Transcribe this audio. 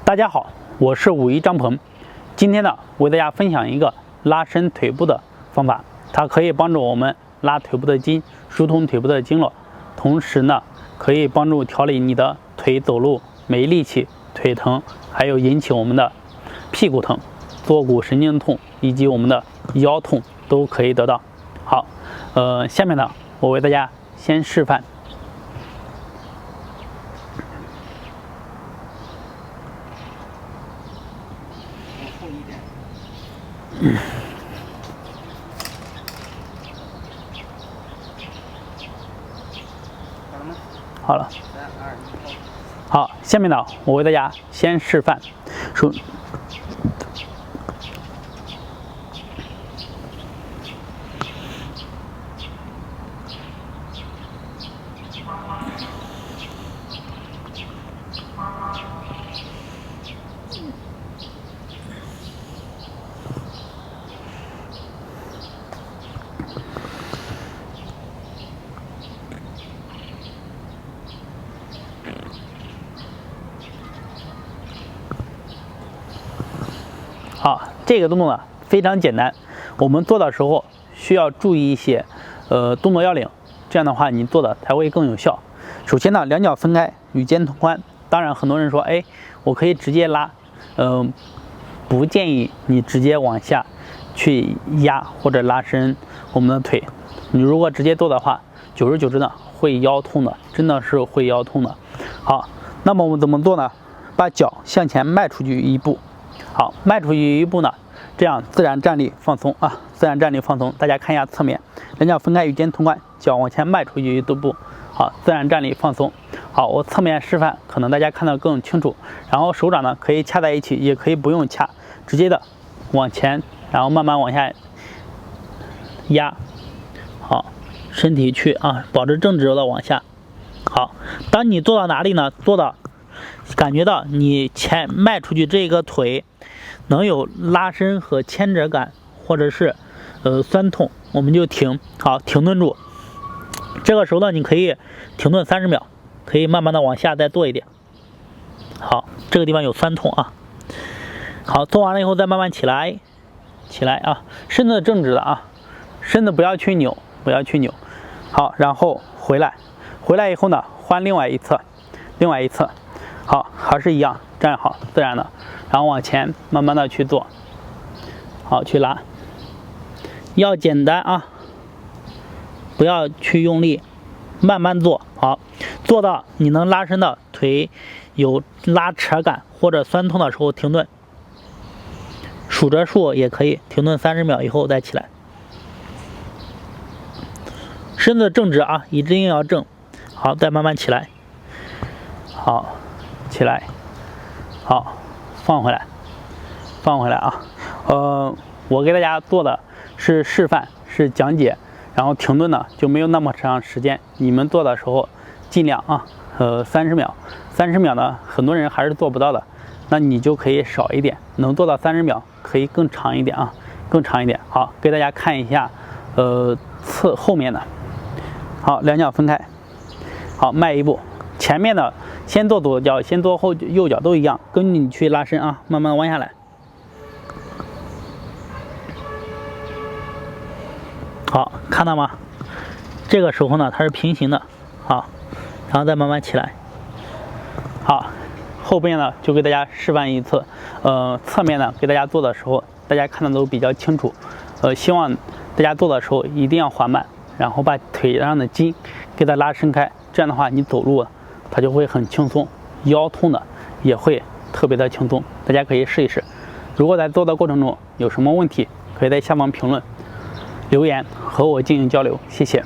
大家好，我是武一张鹏。今天呢，我为大家分享一个拉伸腿部的方法，它可以帮助我们拉腿部的筋，疏通腿部的经络，同时呢，可以帮助调理你的腿走路没力气、腿疼，还有引起我们的屁股疼、坐骨神经痛以及我们的腰痛都可以得到。好，下面呢，我为大家先示范。好了，好，下面呢，我为大家先示范。好，这个动作呢非常简单，我们做的时候需要注意一些动作要领，这样的话你做的才会更有效。首先呢，两脚分开，与肩同宽。当然，很多人说，哎，我可以直接拉，不建议你直接往下去压或者拉伸我们的腿。你如果直接做的话，久而久之呢会腰痛的，真的是会腰痛的。好，那么我们怎么做呢？把脚向前迈出去一步。好，迈出去一步呢，这样自然站立放松啊，自然站立放松。大家看一下侧面，两脚分开，与肩同宽，脚往前迈出去一步。好，自然站立放松。好，我侧面示范，可能大家看得更清楚。然后手掌呢可以掐在一起，也可以不用掐，直接的往前，然后慢慢往下压。好，身体去啊，保持正直的往下。好，当你做到哪里呢？做到感觉到你前迈出去这个腿能有拉伸和牵扯感，或者是酸痛，我们就停。好，停顿住。这个时候呢，你可以停顿30秒，可以慢慢的往下再做一点。好，这个地方有酸痛啊。好，做完了以后再慢慢起来，起来啊，身子正直的啊，身子不要去扭，不要去扭。好，然后回来以后呢，换另外一侧。好，还是一样，站好，自然的，然后往前慢慢的去做。好，去拉，要简单啊，不要去用力，慢慢做。好，做到你能拉伸的腿有拉扯感或者酸痛的时候停顿，数着数也可以，停顿30秒以后再起来。身子正直啊，一定要正。好，再慢慢起来。好，起来。好，放回来啊。我给大家做的是示范，是讲解，然后停顿呢就没有那么长时间。你们做的时候尽量啊，30秒呢，很多人还是做不到的，那你就可以少一点，能做到30秒，可以更长一点啊，更长一点。好，给大家看一下后面的。好，两脚分开。好，迈一步，前面的先做左脚，先做右脚都一样，根据你去拉伸啊，慢慢弯下来。好，看到吗？这个时候呢，它是平行的，好，然后再慢慢起来。好，后边呢就给大家示范一次，侧面呢给大家做的时候，大家看的都比较清楚。希望大家做的时候一定要缓慢，然后把腿上的筋给它拉伸开，这样的话你走路它就会很轻松，腰痛的也会特别的轻松。大家可以试一试。如果在做的过程中有什么问题，可以在下方评论留言和我进行交流，谢谢。